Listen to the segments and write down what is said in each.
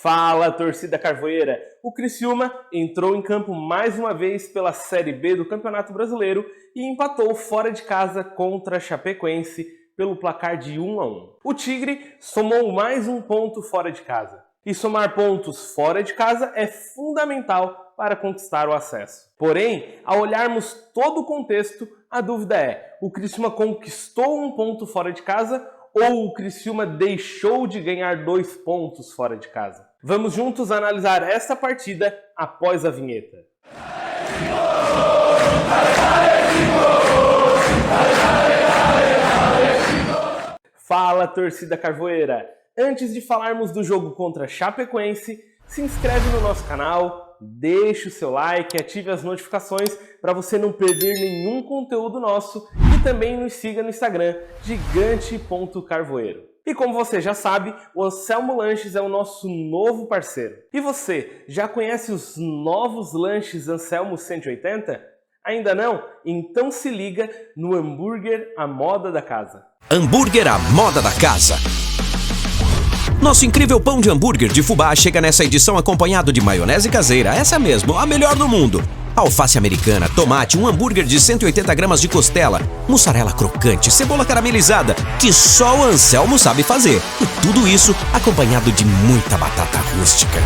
Fala, torcida carvoeira! O Criciúma entrou em campo mais uma vez pela Série B do Campeonato Brasileiro e empatou fora de casa contra a Chapecoense pelo placar de 1-1. O Tigre somou mais um ponto fora de casa. E somar pontos fora de casa é fundamental para conquistar o acesso. Porém, ao olharmos todo o contexto, a dúvida é: o Criciúma conquistou um ponto fora de casa ou o Criciúma deixou de ganhar 2 pontos fora de casa? Vamos juntos analisar esta partida após a vinheta. Fala, torcida carvoeira! Antes de falarmos do jogo contra a Chapecoense, se inscreve no nosso canal, deixe o seu like, ative as notificações para você não perder nenhum conteúdo nosso e também nos siga no Instagram, gigante.carvoeiro. E como você já sabe, o Anselmo Lanches é o nosso novo parceiro. E você, já conhece os novos lanches Anselmo 180? Ainda não? Então se liga no hambúrguer à moda da casa. Hambúrguer à moda da casa. Nosso incrível pão de hambúrguer de fubá chega nessa edição acompanhado de maionese caseira, essa mesmo, a melhor do mundo. Alface americana, tomate, um hambúrguer de 180 gramas de costela, mussarela crocante, cebola caramelizada, que só o Anselmo sabe fazer. E tudo isso acompanhado de muita batata rústica.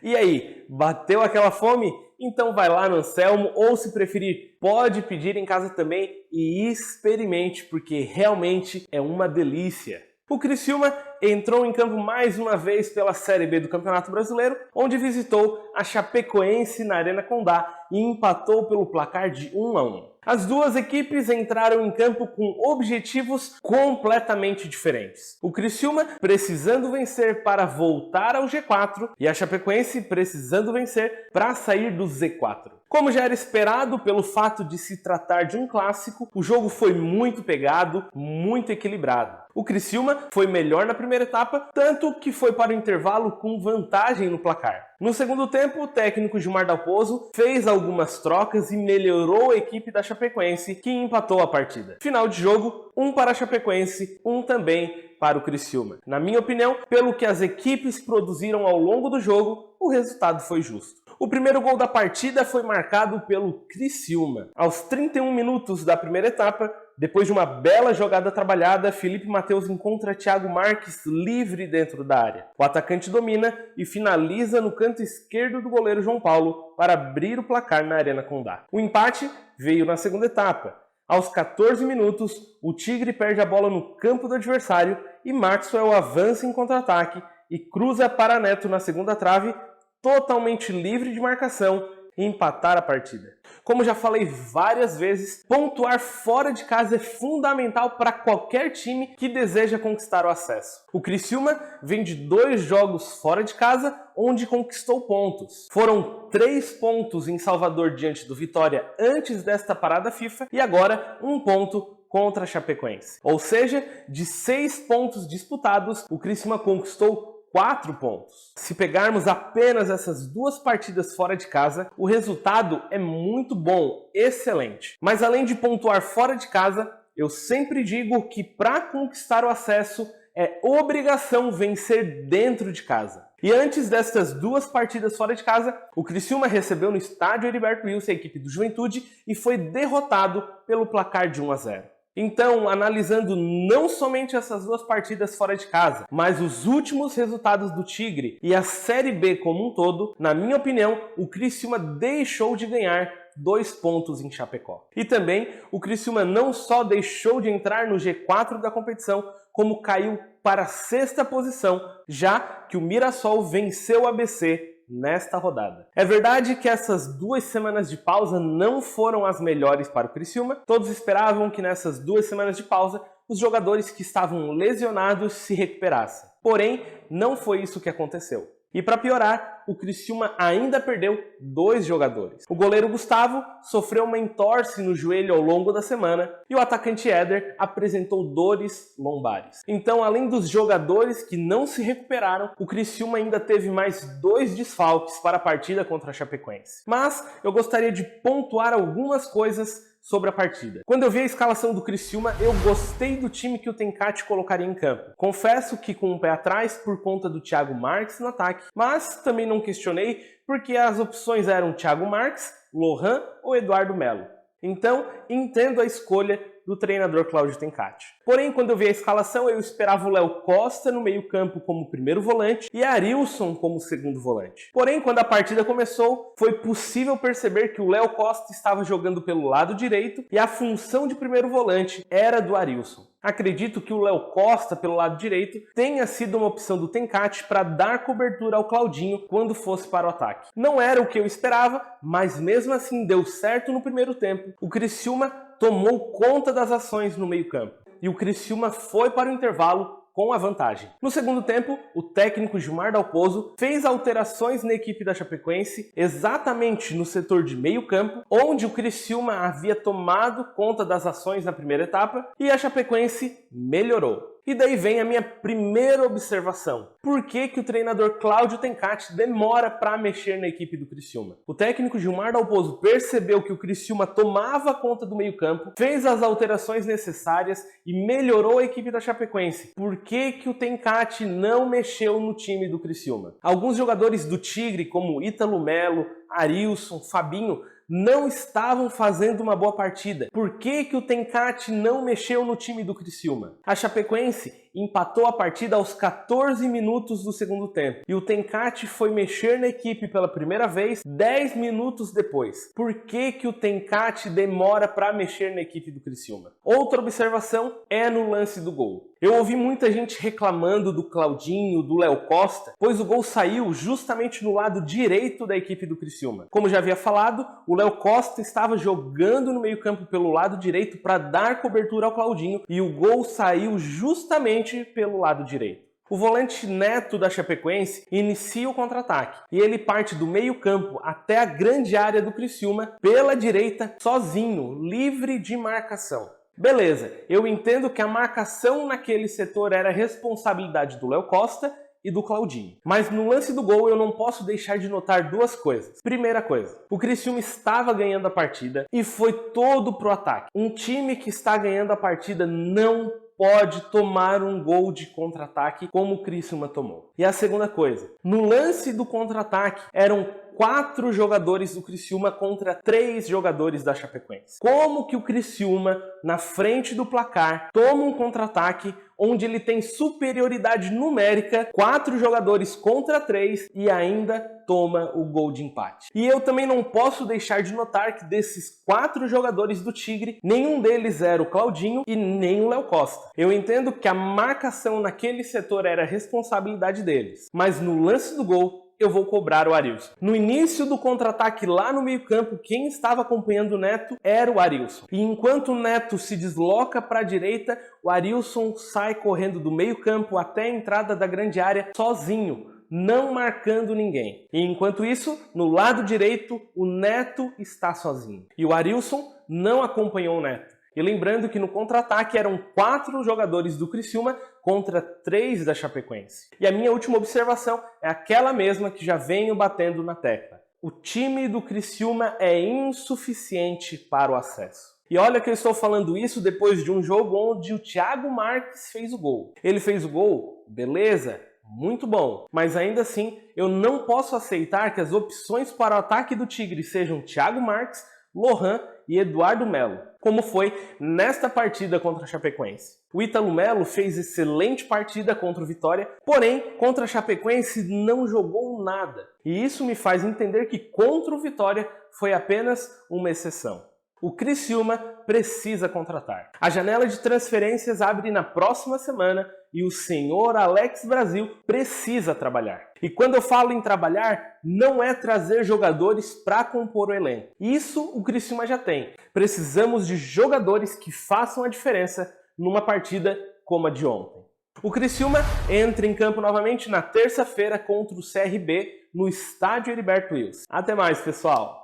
E aí, bateu aquela fome? Então vai lá no Anselmo, ou se preferir, pode pedir em casa também e experimente, porque realmente é uma delícia. O Criciúma entrou em campo mais uma vez pela Série B do Campeonato Brasileiro, onde visitou a Chapecoense na Arena Condá e empatou pelo placar de 1-1. As duas equipes entraram em campo com objetivos completamente diferentes. O Criciúma precisando vencer para voltar ao G4 e a Chapecoense precisando vencer para sair do Z4. Como já era esperado pelo fato de se tratar de um clássico, o jogo foi muito pegado, muito equilibrado. O Criciúma foi melhor na primeira etapa, tanto que foi para o intervalo com vantagem no placar. No segundo tempo, o técnico Gilmar Dalpozo fez algumas trocas e melhorou a equipe da Chapecoense, que empatou a partida. Final de jogo, 1 para a Chapecoense, 1 também para o Criciúma. Na minha opinião, pelo que as equipes produziram ao longo do jogo, o resultado foi justo. O primeiro gol da partida foi marcado pelo Criciúma. Aos 31 minutos da primeira etapa, depois de uma bela jogada trabalhada, Felipe Mateus encontra Thiago Marques livre dentro da área. O atacante domina e finaliza no canto esquerdo do goleiro João Paulo para abrir o placar na Arena Condá. O empate veio na segunda etapa. Aos 14 minutos, o Tigre perde a bola no campo do adversário e Maxwell avança em contra-ataque e cruza para Neto na segunda trave, totalmente livre de marcação, e empatar a partida. Como já falei várias vezes, pontuar fora de casa é fundamental para qualquer time que deseja conquistar o acesso. O Criciúma vem de 2 jogos fora de casa, onde conquistou pontos. Foram 3 pontos em Salvador diante do Vitória antes desta parada FIFA e agora 1 ponto contra a Chapecoense. Ou seja, de 6 pontos disputados, o Criciúma conquistou 4 pontos. Se pegarmos apenas essas 2 partidas fora de casa, o resultado é muito bom, excelente. Mas além de pontuar fora de casa, eu sempre digo que para conquistar o acesso é obrigação vencer dentro de casa. E antes destas 2 partidas fora de casa, o Criciúma recebeu no estádio Heriberto Wilson a equipe do Juventude e foi derrotado pelo placar de 1-0. Então, analisando não somente essas 2 partidas fora de casa, mas os últimos resultados do Tigre e a Série B como um todo, na minha opinião, o Criciúma deixou de ganhar 2 pontos em Chapecó. E também, o Criciúma não só deixou de entrar no G4 da competição, como caiu para a 6ª posição, já que o Mirassol venceu o ABC nesta rodada. É verdade que essas 2 semanas de pausa não foram as melhores para o Criciúma. Todos esperavam que nessas 2 semanas de pausa os jogadores que estavam lesionados se recuperassem. Porém, não foi isso que aconteceu. E para piorar, o Criciúma ainda perdeu 2 jogadores. O goleiro Gustavo sofreu uma entorse no joelho ao longo da semana e o atacante Éder apresentou dores lombares. Então, além dos jogadores que não se recuperaram, o Criciúma ainda teve mais 2 desfalques para a partida contra a Chapecoense. Mas eu gostaria de pontuar algumas coisas sobre a partida. Quando eu vi a escalação do Criciúma, eu gostei do time que o Tencate colocaria em campo. Confesso que com um pé atrás por conta do Thiago Marques no ataque, mas também não questionei porque as opções eram Thiago Marques, Lohan ou Eduardo Melo. Então, entendo a escolha do treinador Cláudio Tencate. Porém, quando eu vi a escalação, eu esperava o Léo Costa no meio-campo como primeiro volante e Arilson como segundo volante. Porém, quando a partida começou, foi possível perceber que o Léo Costa estava jogando pelo lado direito e a função de primeiro volante era do Arilson. Acredito que o Léo Costa, pelo lado direito, tenha sido uma opção do Tencate para dar cobertura ao Claudinho quando fosse para o ataque. Não era o que eu esperava, mas mesmo assim deu certo no primeiro tempo. O Criciúma tomou conta das ações no meio-campo e o Criciúma foi para o intervalo com a vantagem. No segundo tempo, o técnico Gilmar Dalpozo fez alterações na equipe da Chapecoense exatamente no setor de meio campo, onde o Criciúma havia tomado conta das ações na primeira etapa e a Chapecoense melhorou. E daí vem a minha primeira observação. Por que o treinador Cláudio Tencate demora para mexer na equipe do Criciúma? O técnico Gilmar Dalpozo percebeu que o Criciúma tomava conta do meio-campo, fez as alterações necessárias e melhorou a equipe da Chapecoense. Por que o Tencate não mexeu no time do Criciúma? Alguns jogadores do Tigre, como Ítalo Melo, Arilson, Fabinho, não estavam fazendo uma boa partida. Por que o Tencate não mexeu no time do Criciúma? A Chapecoense empatou a partida aos 14 minutos do segundo tempo e o Tencate foi mexer na equipe pela primeira vez 10 minutos depois. Por que o Tencate demora para mexer na equipe do Criciúma? Outra observação é no lance do gol. Eu ouvi muita gente reclamando do Claudinho, do Léo Costa, pois o gol saiu justamente no lado direito da equipe do Criciúma. Como já havia falado, o Léo Costa estava jogando no meio-campo pelo lado direito para dar cobertura ao Claudinho e o gol saiu justamente pelo lado direito. O volante Neto da Chapecoense inicia o contra-ataque e ele parte do meio-campo até a grande área do Criciúma pela direita, sozinho, livre de marcação. Beleza, eu entendo que a marcação naquele setor era responsabilidade do Léo Costa e do Claudinho. Mas no lance do gol eu não posso deixar de notar duas coisas. Primeira coisa, o Criciúma estava ganhando a partida e foi todo pro ataque. Um time que está ganhando a partida não pode tomar um gol de contra-ataque como o Criciúma tomou. E a segunda coisa, no lance do contra-ataque eram 4 jogadores do Criciúma contra 3 jogadores da Chapecoense. Como que o Criciúma, na frente do placar, toma um contra-ataque onde ele tem superioridade numérica, 4 jogadores contra 3 e ainda toma o gol de empate? E eu também não posso deixar de notar que desses 4 jogadores do Tigre, nenhum deles era o Claudinho e nem o Léo Costa. Eu entendo que a marcação naquele setor era responsabilidade deles, mas no lance do gol, eu vou cobrar o Arilson. No início do contra-ataque lá no meio-campo, quem estava acompanhando o Neto era o Arilson. E enquanto o Neto se desloca para a direita, o Arilson sai correndo do meio-campo até a entrada da grande área sozinho, não marcando ninguém. E enquanto isso, no lado direito, o Neto está sozinho. E o Arilson não acompanhou o Neto. E lembrando que no contra-ataque eram 4 jogadores do Criciúma contra 3 da Chapecoense. E a minha última observação é aquela mesma que já venho batendo na tecla. O time do Criciúma é insuficiente para o acesso. E olha que eu estou falando isso depois de um jogo onde o Thiago Marques fez o gol. Ele fez o gol, beleza? Muito bom. Mas ainda assim, eu não posso aceitar que as opções para o ataque do Tigre sejam Thiago Marques, Lohan e Eduardo Melo, como foi nesta partida contra a Chapecoense. O Ítalo Melo fez excelente partida contra o Vitória, porém, contra a Chapecoense não jogou nada. E isso me faz entender que contra o Vitória foi apenas uma exceção. O Criciúma precisa contratar. A janela de transferências abre na próxima semana e o senhor Alex Brasil precisa trabalhar. E quando eu falo em trabalhar, não é trazer jogadores para compor o elenco. Isso o Criciúma já tem. Precisamos de jogadores que façam a diferença numa partida como a de ontem. O Criciúma entra em campo novamente na terça-feira contra o CRB no estádio Heriberto Wilson. Até mais, pessoal!